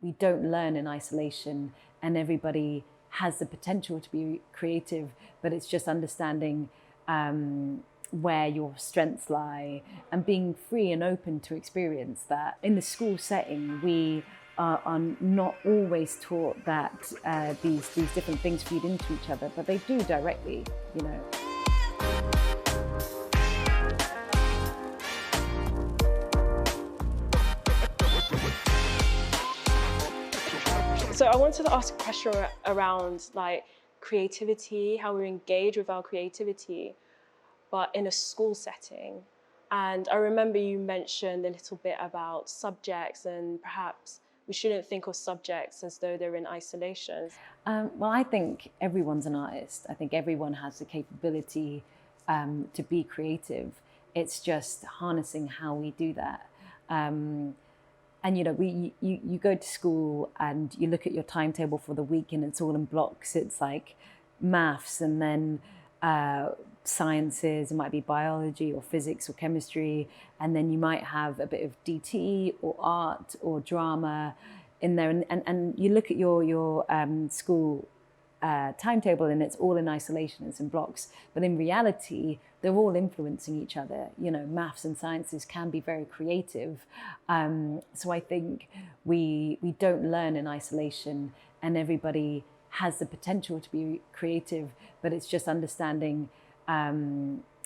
we don't learn in isolation, and everybody has the potential to be creative, but it's just understanding where your strengths lie and being free and open to experience that. In the school setting, we are not always taught that these different things feed into each other, but they do directly, you know. So I wanted to ask a question around like creativity, how we engage with our creativity, but in a school setting. And I remember you mentioned a little bit about subjects, and perhaps we shouldn't think of subjects as though they're in isolation. Well, I think everyone's an artist. I think everyone has the capability to be creative. It's just harnessing how we do that. And you know, you go to school and you look at your timetable for the week, and it's all in blocks. It's like maths, and then sciences. It might be biology or physics or chemistry, and then you might have a bit of DT or art or drama in there. And you look at your school timetable, and it's all in isolation, it's in blocks, but in reality they're all influencing each other. You know, maths and sciences can be very creative, so I think we don't learn in isolation, and everybody has the potential to be creative, but it's just understanding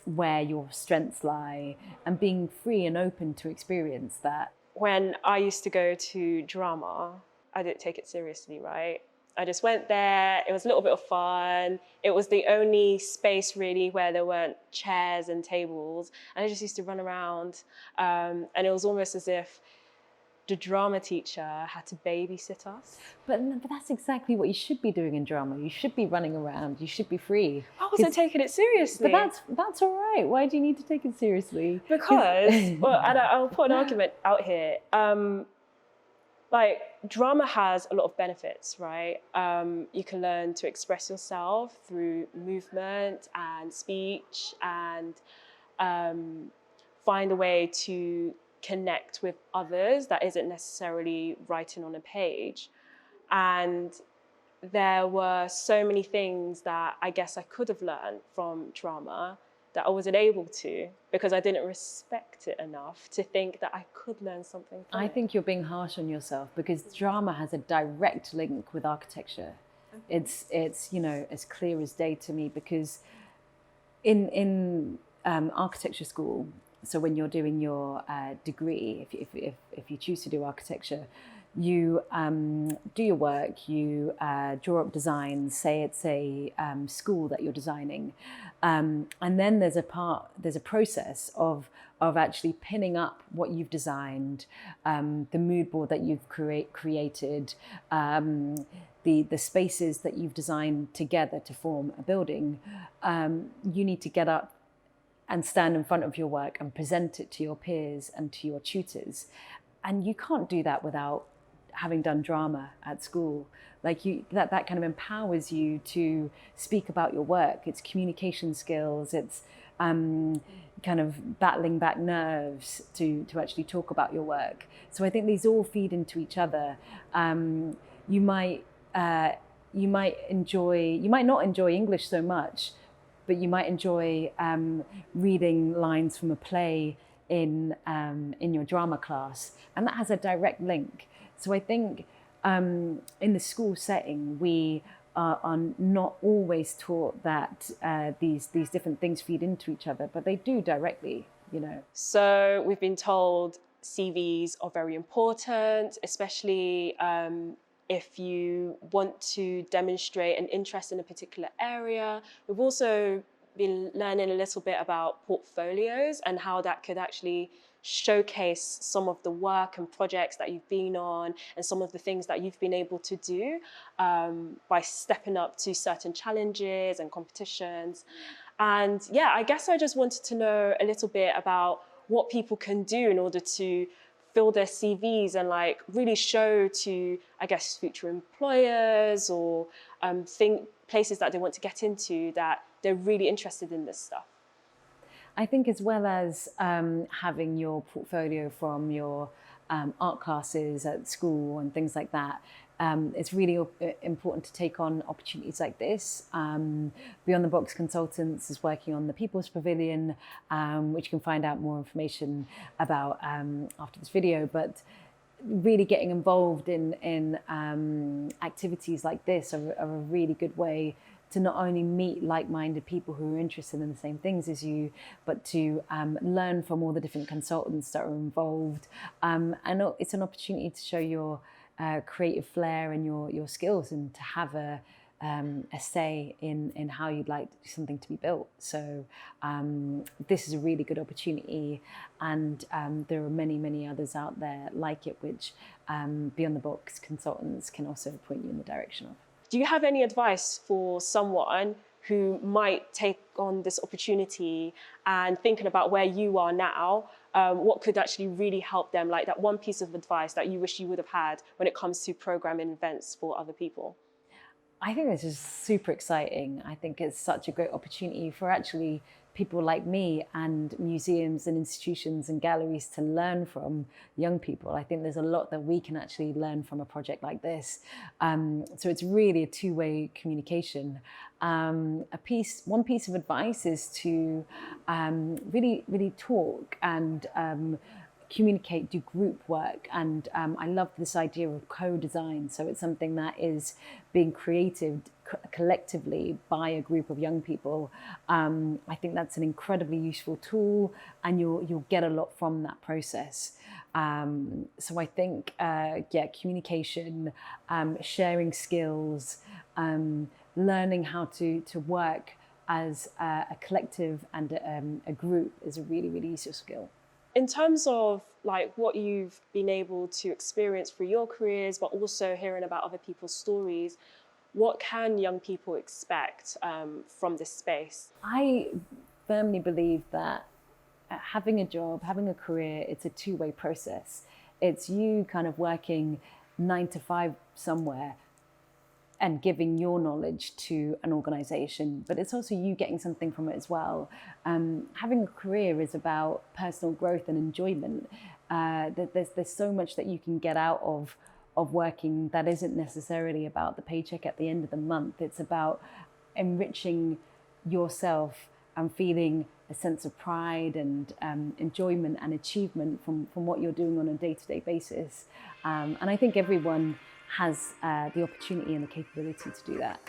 where your strengths lie and being free and open to experience that. When I used to go to drama, I didn't take it seriously, right? I just went there, it was a little bit of fun. It was the only space really where there weren't chairs and tables. And I just used to run around. And it was almost as if the drama teacher had to babysit us. But that's exactly what you should be doing in drama. You should be running around, you should be free. I wasn't taking it seriously. But that's all right. Why do you need to take it seriously? Because, well, and I'll put an argument out here. Like, drama has a lot of benefits, right? You can learn to express yourself through movement and speech, and find a way to connect with others that isn't necessarily writing on a page. And there were so many things that I guess I could have learned from drama that I wasn't able to, because I didn't respect it enough to think that I could learn something from I it. think you're being harsh on yourself, because drama has a direct link with architecture. It's you know, as clear as day to me, because in architecture school, so when you're doing your degree, if you choose to do architecture, you do your work, you draw up designs, say it's a school that you're designing, and then there's a process of actually pinning up what you've designed, the mood board that you've created, the spaces that you've designed together to form a building. You need to get up and stand in front of your work and present it to your peers and to your tutors. And you can't do that without having done drama at school. Like, that kind of empowers you to speak about your work. It's communication skills, it's kind of battling back nerves to actually talk about your work. So I think these all feed into each other. You might not enjoy English so much, but you might enjoy reading lines from a play in your drama class, and that has a direct link. So I think in the school setting, we are not always taught that these different things feed into each other, but they do directly, you know. So we've been told CVs are very important, especially if you want to demonstrate an interest in a particular area. We've also been learning a little bit about portfolios and how that could actually showcase some of the work and projects that you've been on, and some of the things that you've been able to do by stepping up to certain challenges and competitions. And yeah, I guess I just wanted to know a little bit about what people can do in order to fill their CVs and like really show to, I guess, future employers or places that they want to get into that they're really interested in this stuff. I think as well as having your portfolio from your art classes at school and things like that. It's really important to take on opportunities like this. Beyond the Box Consultants is working on the People's Pavilion, which you can find out more information about after this video. But really getting involved in activities like this are a really good way to not only meet like-minded people who are interested in the same things as you, but to learn from all the different consultants that are involved. And it's an opportunity to show your creative flair and your skills, and to have a say in how you'd like something to be built. So this is a really good opportunity, and there are many others out there like it, which Beyond the Box Consultants can also point you in the direction of. Do you have any advice for someone who might take on this opportunity and thinking about where you are now, what could actually really help them, like that one piece of advice that you wish you would have had when it comes to programming events for other people? I think this is super exciting. I think it's such a great opportunity for actually people like me and museums and institutions and galleries to learn from young people. I think there's a lot that we can actually learn from a project like this. So it's really a two-way communication. One piece of advice is to really talk and communicate, do group work. And I love this idea of co-design. So it's something that is being created collectively by a group of young people. I think that's an incredibly useful tool, and you'll get a lot from that process. So I think, communication, sharing skills, learning how to work as a collective and a group is a really useful skill. In terms of like what you've been able to experience through your careers, but also hearing about other people's stories, what can young people expect from this space? I firmly believe that having a job, having a career, it's a two-way process. It's you kind of working 9 to 5 somewhere and giving your knowledge to an organization, but it's also you getting something from it as well. Having a career is about personal growth and enjoyment. There's so much that you can get out of working that isn't necessarily about the paycheck at the end of the month. It's about enriching yourself and feeling a sense of pride and enjoyment and achievement from what you're doing on a day-to-day basis. And I think everyone has the opportunity and the capability to do that.